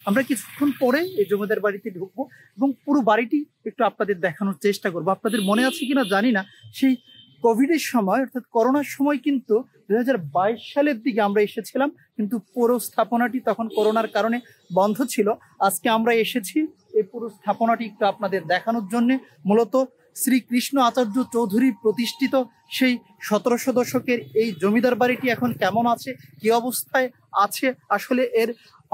আমরা কিছুক্ষণ পরে এই জমিদার বাড়িতে ঢুকবো এবং পুরো বাড়িটি একটু আপনাদের দেখানোর চেষ্টা করবো। আপনাদের মনে আছে কিনা জানি না, সেই কোভিডের সময় অর্থাৎ করোনার সময় কিন্তু 2022 সালের দিকে আমরা এসেছিলাম, কিন্তু পুরো স্থাপনাটি তখন করোনার কারণে বন্ধ ছিল। আজকে আমরা এসেছি এই পুরো স্থাপনাটি একটু আপনাদের দেখানোর জন্য। মূলত শ্রীকৃষ্ণ আচার্য চৌধুরী প্রতিষ্ঠিত সেই 1700 দশকের এই জমিদার বাড়িটি এখন কেমন আছে, কি অবস্থায় আছে, আসলে এর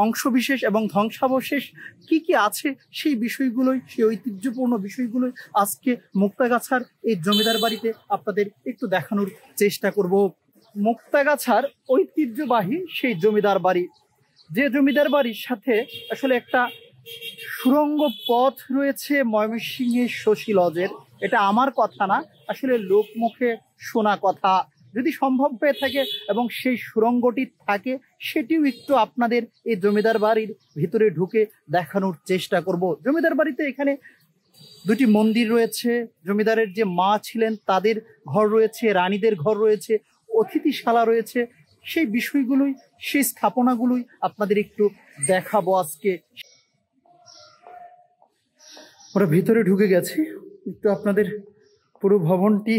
অংশবিশেষ এবং ধ্বংসাবশেষ কি কি আছে, সেই বিষয়গুলোই, সেই ঐতিহ্যপূর্ণ বিষয়গুলোই আজকে মুক্তাগাছার এই জমিদার বাড়িতে আপনাদের একটু দেখানোর চেষ্টা করব। মুক্তাগাছার ঐতিহ্যবাহী সেই জমিদার বাড়ি, যে জমিদার বাড়ির সাথে আসলে একটা সুড়ঙ্গ পথ রয়েছে ময়মনসিংহের শশী লজের। এটা আমার কথা না, আসলে লোকমুখে শোনা কথা। যদি সম্ভব হয়ে থাকে এবং সেই সুড়ঙ্গটি থাকে, সেটিও একটু আপনাদের এই জমিদার বাড়ির ভিতরে ঢুকে দেখানোর চেষ্টা করব। জমিদার বাড়িতে এখানে দুটি মন্দির রয়েছে, জমিদারের যে মা ছিলেন তাদের ঘর রয়েছে, রানীদের ঘর রয়েছে, অতিথিশালা রয়েছে। সেই বিষয়গুলোই, সেই স্থাপনাগুলোই আপনাদের একটু দেখাবো আজকে। ওরা ভিতরে ঢুকে গেছি, একটু আপনাদের পুরো ভবনটি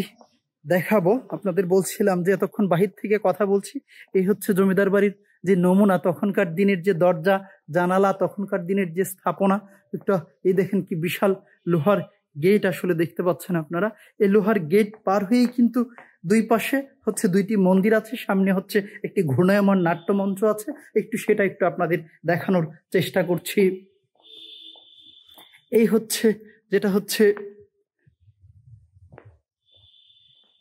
দেখাবো। আপনাদের বলছিলাম যে এতক্ষণ বাহির থেকে কথা বলছি, এই হচ্ছে জমিদার বাড়ির যে নমুনা, তখনকার দিনের যে দরজা জানালা, তখনকার দিনের যে স্থাপনা। একটু এই দেখেন কি বিশাল লোহার গেট আসলে দেখতে পাচ্ছেন আপনারা। এই লোহার গেট পার হয়েই কিন্তু দুই পাশে হচ্ছে দুইটি মন্দির আছে, সামনে হচ্ছে একটি ঘূর্ণায়মান নাট্যমঞ্চ আছে। সেটা একটু আপনাদের দেখানোর চেষ্টা করছি। এই হচ্ছে, যেটা হচ্ছে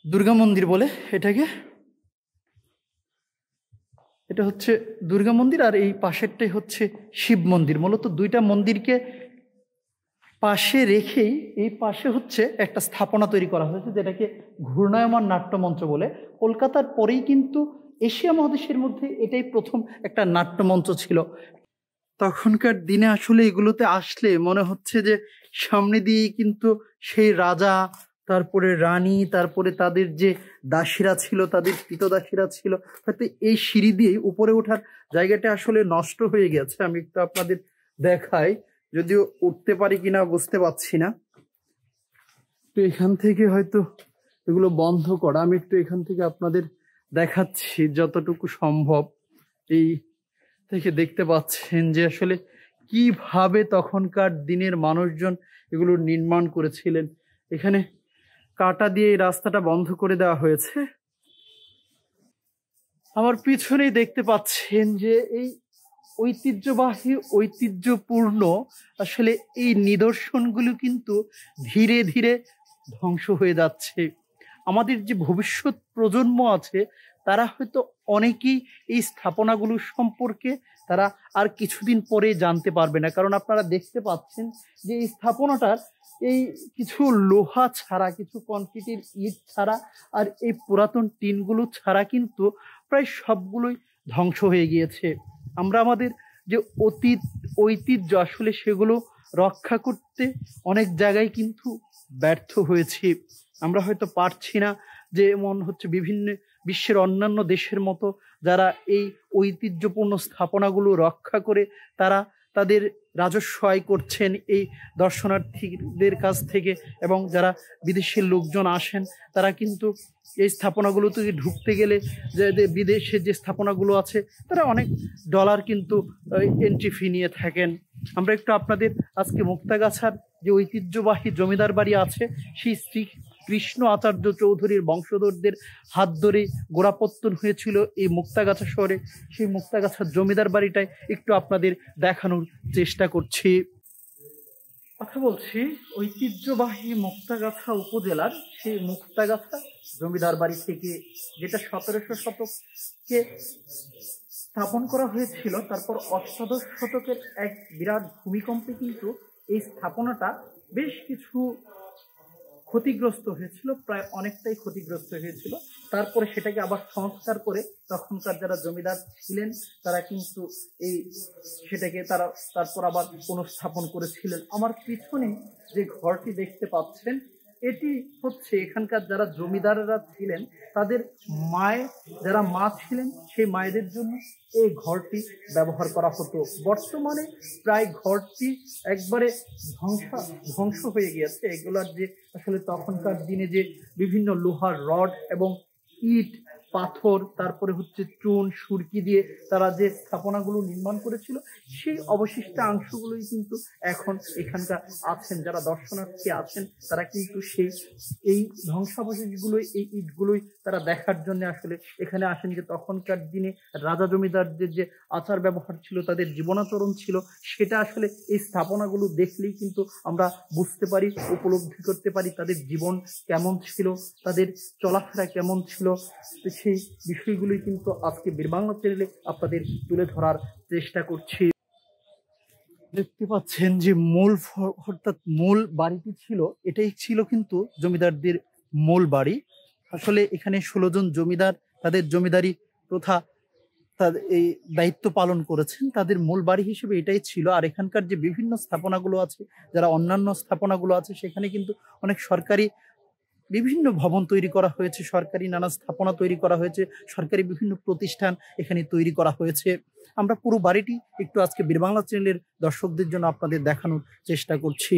দুর্গা মন্দির বলে এটাকে, এটা হচ্ছে দুর্গা মন্দির, আর এই পাশেরটাই হচ্ছে শিব মন্দির। মূলত দুইটা মন্দিরকে পাশে রেখেই এই পাশে হচ্ছে একটা স্থাপনা তৈরি করা হয়েছে, যেটাকে ঘূর্ণায়মান নাট্যমঞ্চ বলে। কলকাতার পরেই কিন্তু এশিয়া মহাদেশের মধ্যে এটাই প্রথম একটা নাট্যমঞ্চ ছিল। তখনকার দিনে আসলে এগুলোতে আসলে মনে হচ্ছে যে সামনে দিয়েই কিন্তু সেই রাজা, তারপরে রানী, তারপরে তাদের যে দাসীরা ছিল, তাদের কৃতদাসীরা ছিল, হয়তো এই সিঁড়ি দিয়েই উপরে ওঠার জায়গাটা আসলে নষ্ট হয়ে গেছে। আমি একটু আপনাদের দেখাই, যদিও উঠতে পারি কিনা বুঝতে পারছি না। তো এখান থেকে হয়তো এগুলো বন্ধ করা, আমি একটু এখান থেকে আপনাদের দেখাচ্ছি যতটুকু সম্ভব। এই থেকে দেখতে পাচ্ছেন যে আসলে কিভাবে তখনকার দিনের মানুষজন এগুলো নির্মাণ করেছিলেন। এখানে কাটা দিয়ে এই রাস্তাটা বন্ধ করে দেওয়া হয়েছে। আমার পিছনেই দেখতে পাচ্ছেন যে এই ঐতিহ্যবাহী, ঐতিহ্যপূর্ণ আসলে এই নিদর্শনগুলো কিন্তু ধীরে ধীরে ধ্বংস হয়ে যাচ্ছে। আমাদের যে ভবিষ্যৎ প্রজন্ম আছে, তারা হয়তো অনেকেই এই স্থাপনাগুলো সম্পর্কে তারা আর কিছুদিন পরে জানতে পারবে না। কারণ আপনারা দেখতে পাচ্ছেন যে এই স্থাপনাটার এই কিছু লোহা ছাড়া, কিছু কংক্রিটের ইট ছাড়া, আর এই পুরাতন টিনগুলো ছাড়া কিন্তু প্রায় সবগুলোই ধ্বংস হয়ে গিয়েছে। আমরা আমাদের যে অতীত ঐতিহ্য আসলে সেগুলো রক্ষা করতে অনেক জায়গায় কিন্তু ব্যর্থ হয়েছি। আমরা হয়তো পারছি না, যেমন হচ্ছে বিভিন্ন বিশ্বের অন্যান্য দেশের মতো যারা এই ঐতিহ্যপূর্ণ স্থাপনাগুলো রক্ষা করে তারা তাদের রাজস্ব আয় করছেন এই দর্শনার্থীদের কাছ থেকে, এবং যারা বিদেশের লোকজন আসেন তারা কিন্তু এই স্থাপনাগুলো থেকে ঢুকতে গেলে যে বিদেশে যে স্থাপনাগুলো আছে তারা অনেক ডলার কিন্তু এন্ট্রি ফি নিয়ে থাকেন। আমরা একটু আপনাদের আজকে মুক্তাগাছার যে ঐতিহ্যবাহী জমিদার বাড়ি আছে, সেই শ্রীকৃষ্ণ আচার্য চৌধুরীর বংশধরদের হাত ধরে গোড়াপত্তন হয়েছিল এই মুক্তাগাছা শহরে, সেই মুক্তাগাছার জমিদার বাড়িটাই একটু আপনাদের দেখানোর চেষ্টা করছি। কথা বলছি ঐতিহ্যবাহী মুক্তাগাছা উপজেলার সেই মুক্তাগাছা জমিদার বাড়ি থেকে, যেটা 1700 শতকে স্থাপন করা হয়েছিল। তারপর অষ্টাদশ শতকের এক বিরাট ভূমিকম্পে কিন্তু এই স্থাপনাটা বেশ কিছু ক্ষতিগ্রস্ত হয়েছিল, প্রায় অনেকটাই ক্ষতিগ্রস্ত হয়েছিল। তারপরে সেটাকে আবার সংস্কার করে তখনকার যারা জমিদার ছিলেন তারা কিন্তু এই সেটাকে তারা তারপর আবার পুনঃস্থাপন করেছিলেন। আমার পিছনে যে ঘরটি দেখতে পাচ্ছেন, এটি হচ্ছে এখানকার যারা জমিদাররা ছিলেন তাদের মায় যারা মা ছিলেন সেই মায়েদের জন্য এই ঘরটি ব্যবহার করা হতো। বর্তমানে প্রায় ঘরটি একবারে ধ্বংস হয়ে গিয়েছে। এগুলার যে আসলে তখনকার দিনে যে বিভিন্ন লোহার রড এবং ইট পাথর তারপরে হচ্ছে চুন সুরকি দিয়ে তারা যে স্থাপনাগুলো নির্মাণ করেছিল সেই অবশিষ্টাংশগুলোই কিন্তু এখন এখানকার আছেন, যারা দর্শনার্থী আছেন তারা কিন্তু এই ধ্বংসাবশেষগুলোই এই ইটগুলোই তারা দেখার জন্য আসলে এখানে আসেন, যে তখনকার দিনে রাজা জমিদারদের যে আচার ব্যবহার ছিল, তাদের জীবনাচরণ ছিল, সেটা আসলে এই স্থাপনাগুলো দেখলেই কিন্তু আমরা বুঝতে পারি, উপলব্ধি করতে পারি তাদের জীবন কেমন ছিল, তাদের চলাফেরা কেমন ছিল। সেই বিষয়গুলোই কিন্তু আজকে বীরবাংলা চ্যানেলে আপনাদের তুলে ধরার চেষ্টা করছি। দেখতে পাচ্ছেন যে অর্থাৎ মূল বাড়িটি ছিল, এটাই ছিল কিন্তু জমিদারদের মূল বাড়ি। আসলে এখানে 16 জন জমিদার তাদের জমিদারি প্রথা তাদের এই দায়িত্ব পালন করেছেন, তাদের মূল বাড়ি হিসেবে এটাই ছিল। আর এখানকার যে বিভিন্ন স্থাপনাগুলো আছে, যারা অন্যান্য স্থাপনাগুলো আছে, সেখানে কিন্তু অনেক সরকারি বিভিন্ন ভবন তৈরি করা হয়েছে, সরকারি নানা স্থাপনা তৈরি করা হয়েছে, সরকারি বিভিন্ন প্রতিষ্ঠান এখানে তৈরি করা হয়েছে। আমরা পুরো বাড়িটি একটু আজকে বীরবাংলা চ্যানেলের দর্শকদের জন্য আপনাদের দেখানোর চেষ্টা করছি।